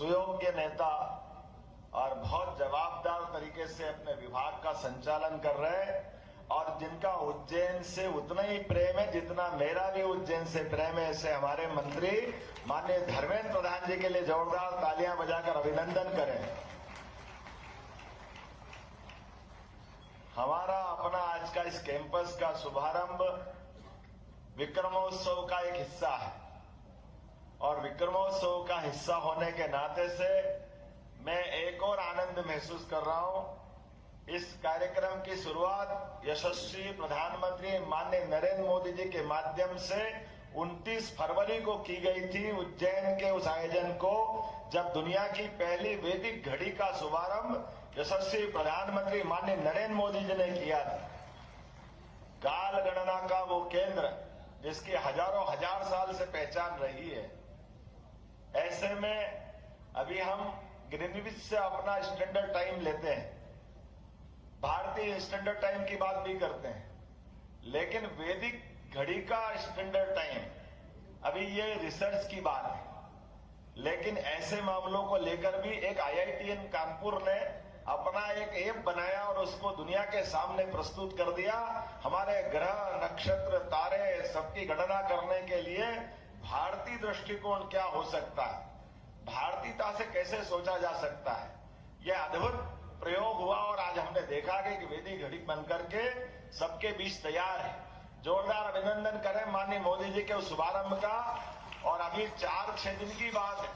सुयोग्य नेता और बहुत जवाबदार तरीके से अपने विभाग का संचालन कर रहे हैं और जिनका उज्जैन से उतना ही प्रेम है जितना मेरा भी उज्जैन से प्रेम है, ऐसे हमारे मंत्री माननीय धर्मेंद्र प्रधान जी के लिए जोरदार तालियां बजाकर अभिनंदन करें। हमारा अपना आज का इस कैंपस का शुभारंभ विक्रमोत्सव का एक हिस्सा है और विक्रमोत्सव का हिस्सा होने के नाते से मैं एक और आनंद महसूस कर रहा हूं। इस कार्यक्रम की शुरुआत यशस्वी प्रधानमंत्री माननीय नरेंद्र मोदी जी के माध्यम से 29 फरवरी को की गई थी उज्जैन के उस आयोजन को, जब दुनिया की पहली वैदिक घड़ी का शुभारंभ यशस्वी प्रधानमंत्री माननीय नरेंद्र मोदी जी ने किया था। काल गणना का वो केंद्र जिसकी हजारों हजार साल से पहचान रही है, ऐसे में अभी हम ग्रीनविच से अपना स्टैंडर्ड टाइम लेते हैं, भारतीय स्टैंडर्ड टाइम की बात भी करते हैं, लेकिन वैदिक घड़ी का स्टैंडर्ड टाइम अभी ये रिसर्च की बात है। लेकिन ऐसे मामलों को लेकर भी एक IITN कानपुर ने अपना एक ऐप बनाया और उसको दुनिया के सामने प्रस्तुत कर दिया। हमारे ग्रह नक्षत्र तारे सबकी गणना करने के लिए भारतीय दृष्टिकोण क्या हो सकता है, भारतीयता से कैसे सोचा जा सकता है, यह अद्भुत प्रयोग हुआ और आज हमने देखा कि वैदिक घड़ी बनकर के सबके बीच तैयार है। जोरदार अभिनंदन करें माननीय मोदी जी के उस शुभारंभ का। और अभी 4-6 दिन की बात है,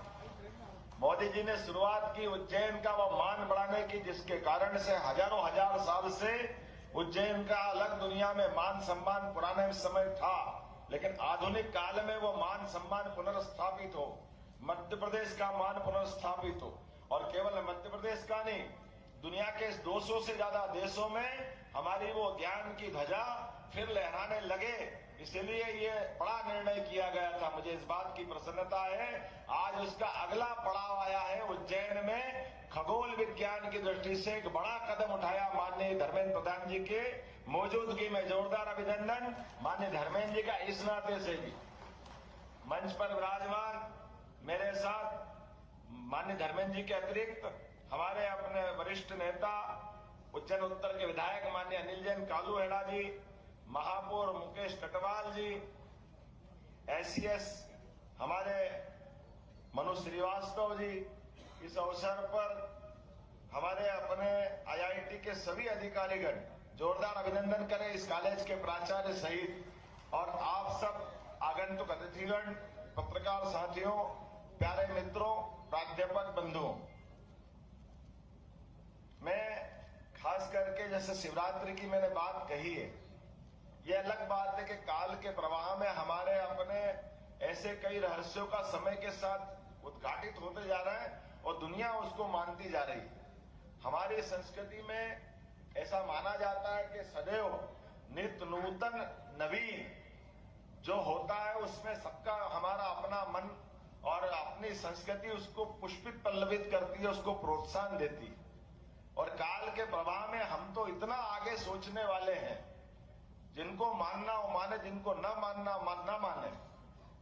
मोदी जी ने शुरुआत की उज्जैन का वो मान बढ़ाने की, जिसके कारण से हजारों हजार साल से उज्जैन का अलग दुनिया में मान सम्मान पुराने समय था, लेकिन आधुनिक काल में वो मान सम्मान पुनर्स्थापित हो, मध्य प्रदेश का मान पुनर्स्थापित हो। और केवल मध्य प्रदेश का नहीं, दुनिया के 200 से ज्यादा देशों में हमारी वो ज्ञान की ध्वजा फिर लहराने लगे। इसलिए ये बड़ा निर्णय किया गया था। मुझे इस बात की प्रसन्नता है, आज उसका अगला पड़ाव आया है। उज्जैन में खगोल विज्ञान की दृष्टि से एक बड़ा कदम उठाया माननीय धर्मेंद्र प्रधान जी के मौजूदगी में। जोरदार अभिनंदन माननीय धर्मेंद्र जी का इस नाते से भी। मंच पर विराजमान मेरे साथ माननीय धर्मेंद्र जी के अतिरिक्त हमारे अपने वरिष्ठ नेता उज्जैन उत्तर के विधायक माननीय अनिल जैन कालू हेड़ा जी, महापौर मुकेश कटवाल जी, SES हमारे मनु श्रीवास्तव जी। इस अवसर पर हमारे अपने IIT के सभी अधिकारीगण, जोरदार अभिनंदन करें इस कॉलेज के प्राचार्य सहित, और आप सब आगंतुक अतिथिगण, पत्रकार साथियों, प्यारे मित्रों, प्राध्यापक बंधुओं। मैं खास करके जैसे शिवरात्रि की मैंने बात कही है, यह अलग बात है कि काल के प्रवाह में हमारे अपने ऐसे कई रहस्यों का समय के साथ उद्घाटित होते जा रहा है और दुनिया उसको मानती जा रही है। हमारी संस्कृति में ऐसा माना जाता है कि सदैव नित्य नूतन नवीन जो होता है उसमें सबका हमारा अपना मन और अपनी संस्कृति उसको पुष्पित पल्लवित करती है, उसको प्रोत्साहन देती है। और काल के प्रवाह में हम तो इतना आगे सोचने वाले हैं, जिनको मानना हो माने, जिनको न मानना न माने,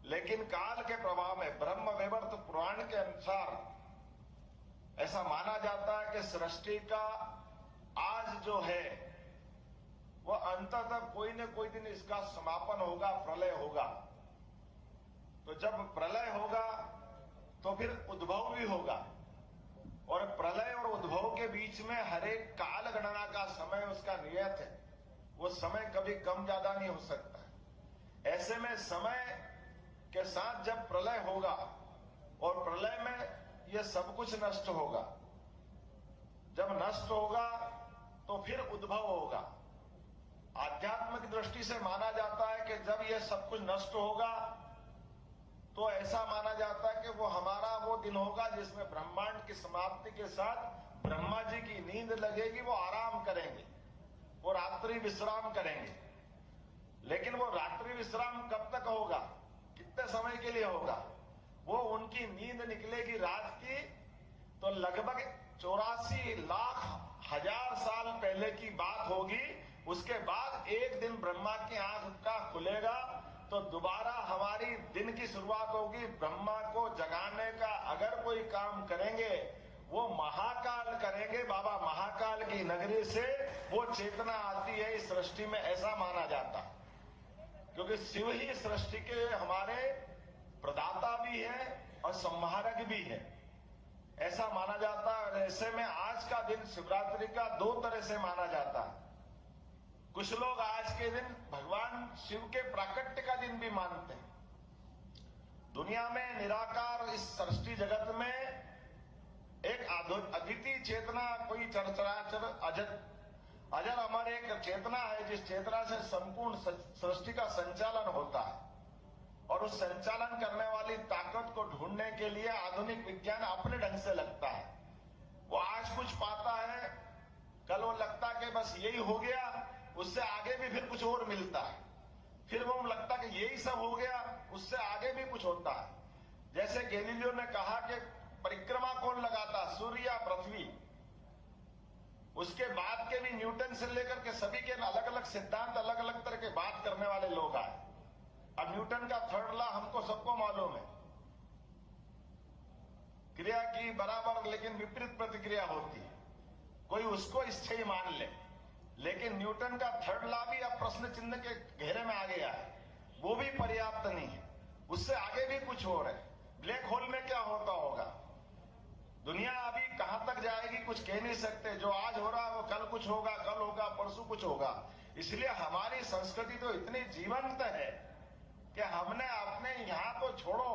लेकिन काल के प्रवाह में ब्रह्म वैवर्त पुराण के अनुसार ऐसा माना जाता है कि सृष्टि का आज जो है वो अंततः कोई न कोई दिन इसका समापन होगा, प्रलय होगा। तो जब प्रलय होगा तो फिर उद्भव भी होगा, और प्रलय और उद्भव के बीच में हर एक काल गणना का समय उसका नियत है, वो समय कभी कम ज्यादा नहीं हो सकता। ऐसे में समय के साथ जब प्रलय होगा और प्रलय में ये सब कुछ नष्ट होगा, जब नष्ट होगा तो फिर उद्भव होगा। आध्यात्मिक दृष्टि से माना जाता है कि जब ये सब कुछ नष्ट होगा तो ऐसा माना जाता है कि वो हमारा वो दिन होगा जिसमें ब्रह्मांड की समाप्ति के साथ ब्रह्मा जी की नींद लगेगी, वो आराम करेंगे, वो रात्रि विश्राम करेंगे। लेकिन वो रात्रि विश्राम कब तक होगा, कितने समय के लिए होगा? वो उनकी नींद निकलेगी रात की तो लगभग 84 लाख हजार साल पहले की बात होगी। उसके बाद एक दिन ब्रह्मा की आंख का खुलेगा तो दोबारा हमारी दिन की शुरुआत होगी। ब्रह्मा को जगाने का अगर कोई काम करेंगे वो महाकाल करेंगे। बाबा महाकाल की नगरी से वो चेतना आती है इस सृष्टि में, ऐसा माना जाता, क्योंकि शिव ही सृष्टि के हमारे प्रदाता भी है और संहारक भी है, ऐसा माना जाता है। और ऐसे में आज का दिन शिवरात्रि का दो तरह से माना जाता है। कुछ लोग आज के दिन भगवान शिव के प्राकट्य का दिन भी मानते हैं। दुनिया में निराकार इस सृष्टि जगत में एक अद्वितीय चेतना, कोई चराचर अजर अमर एक चेतना है, जिस चेतना से संपूर्ण सृष्टि का संचालन होता है। और उस संचालन करने वाली ताकत को ढूंढने के लिए आधुनिक विज्ञान अपने ढंग से लगता है। वो आज कुछ पाता है, कल वो लगता है कि बस यही हो गया, उससे आगे भी फिर कुछ और मिलता है, फिर वो लगता है कि यही सब हो गया, उससे आगे भी कुछ होता है। जैसे गैलीलियो ने कहा कि परिक्रमा कौन लगाता, सूर्य या पृथ्वी। उसके बाद के भी न्यूटन से लेकर के सभी के अलग अलग सिद्धांत, अलग अलग तरह के बात करने वाले लोग आए। अब न्यूटन का थर्ड लॉ हमको सबको मालूम है, क्रिया की बराबर लेकिन विपरीत प्रतिक्रिया होती है। कोई उसको इच्छा ही मान ले, लेकिन न्यूटन का थर्ड लॉ भी अब प्रश्न चिन्ह के घेरे में आ गया है, वो भी पर्याप्त नहीं है, उससे आगे भी कुछ हो रहा है। ब्लैक होल में क्या होता होगा, दुनिया अभी कहां तक जाएगी कुछ कह नहीं सकते। जो आज हो रहा है वो कल कुछ होगा, कल होगा, परसों कुछ होगा। इसलिए हमारी संस्कृति तो इतनी जीवंत है कि हमने अपने यहाँ तो छोड़ो,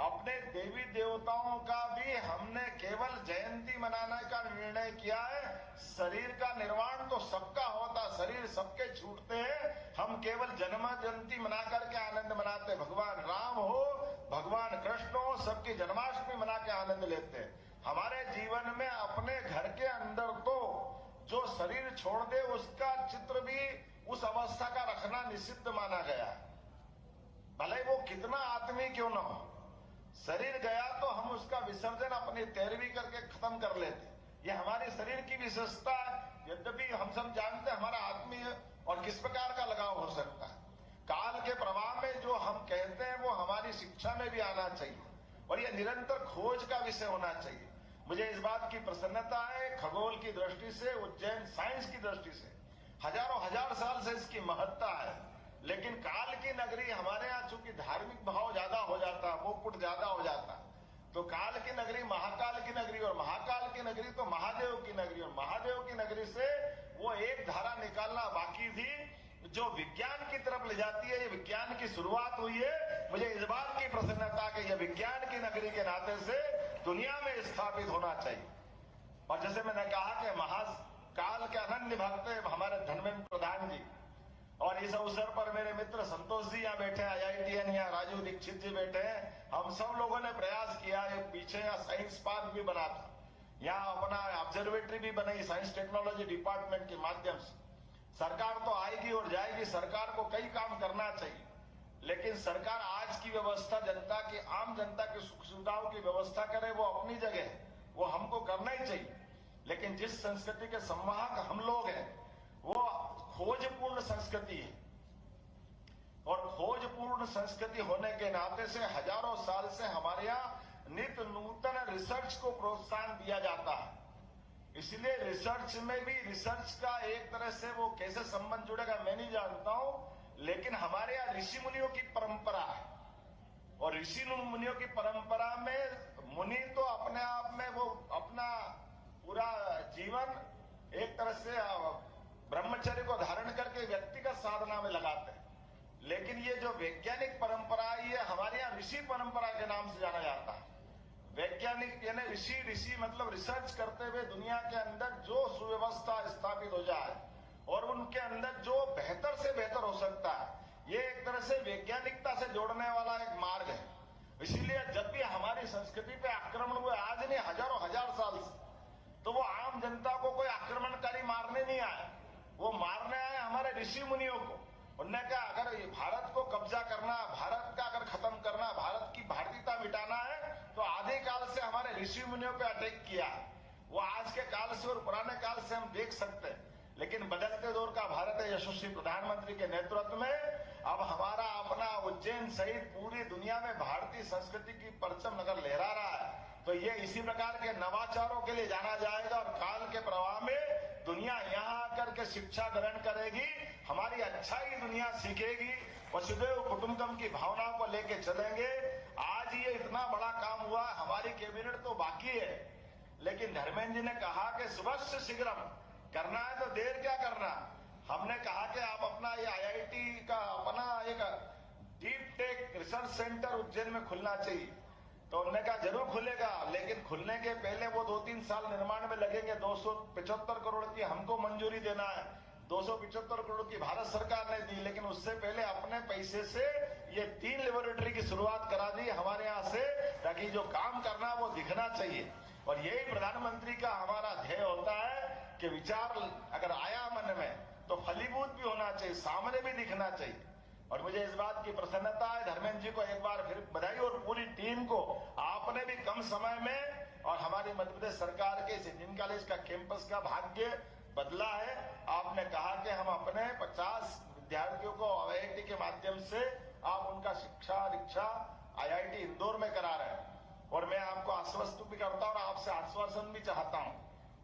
अपने देवी देवताओं का भी हमने केवल जयंती मनाने का निर्णय किया है। शरीर का निर्वाण तो सबका होता, शरीर सबके छूटते हैं, हम केवल जन्म जयंती मना करके आनंद मनाते। भगवान राम हो, भगवान कृष्ण हो, सबकी जन्माष्टमी मना के आनंद लेते हैं। हमारे जीवन में अपने घर के अंदर तो जो शरीर छोड़ दे उसका चित्र भी उस अवस्था का रखना निषिद्ध माना गया है, भले वो कितना आत्मी क्यों न हो। शरीर गया तो हम उसका विसर्जन अपनी तैरवी करके खत्म कर लेते, ये हमारे शरीर की विशेषता है। यद्यपि हम सब जानते हैं हमारा आत्मीय और किस प्रकार का लगाव हो सकता है। काल के प्रवाह में जो हम कहते हैं वो हमारी शिक्षा में भी आना चाहिए और ये निरंतर खोज का विषय होना चाहिए। मुझे इस बात की प्रसन्नता है, खगोल की दृष्टि से, उज्जैन साइंस की दृष्टि से हजारों हजार साल से इसकी महत्ता है। लेकिन काल की नगरी हमारे यहाँ चूंकि धार्मिक भाव ज्यादा हो जाता, वो पुट ज्यादा हो जाता, तो काल की नगरी महाकाल की नगरी और महाकाल की नगरी तो महादेव की नगरी और महादेव की नगरी से वो एक धारा निकालना बाकी थी जो विज्ञान की तरफ ले जाती है। ये विज्ञान की शुरुआत हुई है। मुझे इस बात की प्रसन्नता कि यह विज्ञान की नगरी के नाते से दुनिया में स्थापित होना चाहिए। और जैसे मैंने कहा कि महाकाल के अनन्य भक्त हमारे धर्मेंद्र प्रधान जी, और इस अवसर पर मेरे मित्र संतोष जी यहाँ बैठे हैं, IITN यहाँ राजू दीक्षित जी बैठे हैं। हम सब लोगों ने प्रयास किया है, पीछे यहाँ साइंस पार्क भी बना था, यहाँ अपना ऑब्जर्वेटरी भी बनाई साइंस टेक्नोलॉजी डिपार्टमेंट के माध्यम से। सरकार तो आएगी और जाएगी, सरकार को कई काम करना चाहिए, लेकिन सरकार आज की व्यवस्था जनता की, आम जनता की सुख सुविधाओं की व्यवस्था करे वो अपनी जगह है, वो हमको करना ही चाहिए। लेकिन जिस संस्कृति के संवाहक हम लोग हैं वो खोजपूर्ण संस्कृति है, और खोजपूर्ण संस्कृति होने के नाते से हजारों साल से हमारे यहाँ नित्य नूतन रिसर्च को प्रोत्साहन दिया जाता है। इसलिए रिसर्च में भी, रिसर्च का एक तरह से वो कैसे संबंध जुड़ेगा मैं नहीं जानता हूं, लेकिन हमारे यहाँ ऋषि मुनियों की परंपरा है, और ऋषि मुनियों की परंपरा में मुनि तो अपने आप में वो अपना पूरा जीवन एक तरह से ब्रह्मचर्य को धारण करके व्यक्तिगत साधना में लगाते हैं। लेकिन ये जो वैज्ञानिक परंपरा है ये हमारे यहाँ ऋषि परंपरा के नाम से जाना जाता है। वैज्ञानिक यानी ऋषि मतलब रिसर्च करते हुए दुनिया के अंदर जो सुव्यवस्था स्थापित हो जाए और उनके अंदर जो बेहतर से बेहतर हो सकता है, ये एक तरह से वैज्ञानिकता से जोड़ने वाला एक मार्ग है। इसीलिए जब भी हमारी संस्कृति पे आक्रमण हुए, आज नहीं हजारों हजार साल से, तो वो आम जनता को कोई आक्रमणकारी मारने नहीं आया, वो मारने आए हमारे ऋषि मुनियों को। उन्होंने कहा अगर भारत को कब्जा करना, भारत का अगर खत्म करना, भारत की भारतीयता मिटाना है तो आदि काल से हमारे ऋषि मुनियों पे अटैक किया। वो आज के काल से और पुराने काल से हम देख सकते हैं, लेकिन बदलते दौर का भारत है यशस्वी प्रधानमंत्री के नेतृत्व में अब हमारा अपना उज्जैन सहित पूरी दुनिया में भारतीय संस्कृति की परचम नगर लहरा रहा है। तो ये इसी प्रकार के नवाचारों के लिए जाना जाएगा और काल के प्रवाह में दुनिया यहाँ आकर के शिक्षा ग्रहण करेगी, हमारी अच्छाई दुनिया सीखेगी, वसुधैव कुटुंबकम की भावनाओं को लेके चलेंगे। आज ये इतना बड़ा काम हुआ, हमारी कैबिनेट तो बाकी है, लेकिन धर्मेंद्र जी ने कहा कि सुबह शीघ्रम करना है तो देर क्या करना। हमने कहा कि आप अपना ये IIT का अपना एक deep tech research centre Ujjain में खुलना चाहिए। तो उन्होंने कहा जरूर खुलेगा, लेकिन खुलने के पहले वो 2-3 साल निर्माण में लगेंगे। 275 करोड़ की हमको मंजूरी देना है, 275 करोड़ की भारत सरकार ने दी, लेकिन उससे पहले अपने पैसे से ये 3 लेबोरेटरी की शुरुआत करा दी हमारे यहाँ से, ताकि जो काम करना वो दिखना चाहिए। और यही प्रधानमंत्री का हमारा ध्येय होता है कि विचार अगर आया मन में तो फलीभूत भी होना चाहिए, सामने भी दिखना चाहिए। और मुझे इस बात की प्रसन्नता है, धर्मेंद्र जी को एक बार फिर बधाई, और पूरी टीम को। आपने भी कम समय में और हमारी मध्य प्रदेश सरकार के इस इंजीनियरिंग कॉलेज का कैंपस का भाग्य बदला है। आपने कहा कि हम अपने 50 विद्यार्थियों को IIT के माध्यम से आप उनका शिक्षा दीक्षा IIT इंदौर में करा रहे हैं। और मैं आपको आश्वस्त भी करता हूं और आपसे आश्वासन भी चाहता हूं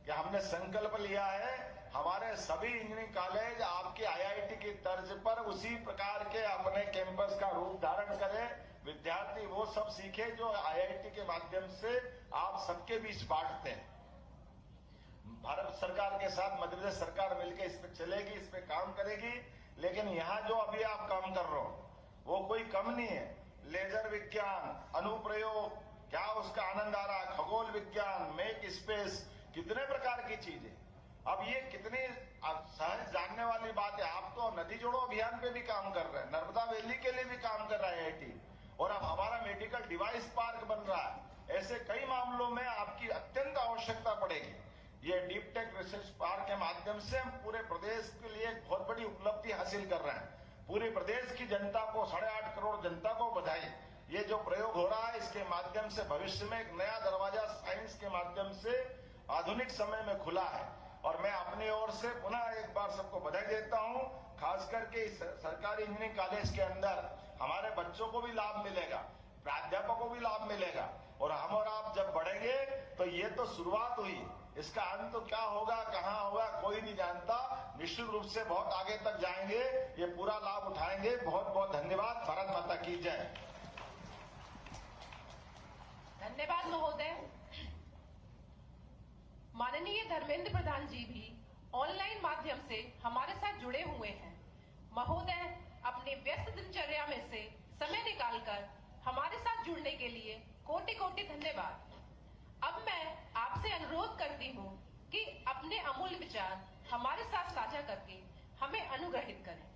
कि हमने संकल्प लिया है, हमारे सभी इंजीनियरिंग कॉलेज आपके IIT की तर्ज पर उसी प्रकार के अपने कैंपस का रूप धारण करें। विद्यार्थी वो सब सीखे जो IIT के माध्यम से आप सबके बीच बांटते हैं। भारत सरकार के साथ मध्य प्रदेश सरकार मिलकर इस पे चलेगी, इस पे काम करेगी। लेकिन यहाँ जो अभी आप काम कर रहे हो वो कोई कम नहीं है। लेजर विज्ञान, अनुप्रयोग, क्या उसका आनंद आ रहा, खगोल विज्ञान, मेक स्पेस, कितने प्रकार की चीजें। अब ये कितनी सहज जानने वाली बात है। आप तो नदी जोड़ो अभियान पे भी काम कर रहे हैं, नर्मदा वैली के लिए भी काम कर रहा है IIT, और अब हमारा मेडिकल डिवाइस पार्क बन रहा है। ऐसे कई मामलों में आपकी अत्यंत आवश्यकता पड़ेगी। ये डीप टेक रिसर्च पार्क के माध्यम से हम पूरे प्रदेश के लिए एक बहुत बड़ी उपलब्धि हासिल कर रहे हैं। पूरे प्रदेश की जनता को, 8.5 करोड़ जनता को बधाई। ये जो प्रयोग हो रहा है इसके माध्यम से भविष्य में एक नया दरवाजा साइंस के माध्यम से आधुनिक समय में खुला है। और मैं अपनी ओर से पुनः एक बार सबको बधाई देता हूं। खास करके इस सरकारी इंजीनियरिंग कॉलेज के अंदर हमारे बच्चों को भी लाभ मिलेगा, प्राध्यापकों को भी लाभ मिलेगा, और हम और आप जब बढ़ेंगे तो ये तो शुरुआत हुई, इसका अंत तो क्या होगा, कहाँ होगा, कोई नहीं जानता। निश्चित रूप से बहुत आगे तक जाएंगे, ये पूरा लाभ उठाएंगे। बहुत बहुत धन्यवाद। भारत माता की जय। धन्यवाद महोदय। माननीय धर्मेंद्र प्रधान जी भी ऑनलाइन माध्यम से हमारे साथ जुड़े हुए हैं। महोदय अपने व्यस्त दिनचर्या में से समय निकालकर हमारे साथ जुड़ने के लिए कोटि कोटि धन्यवाद। अब मैं आपसे अनुरोध करती हूँ कि अपने अमूल्य विचार हमारे साथ साझा करके हमें अनुग्रहित करें।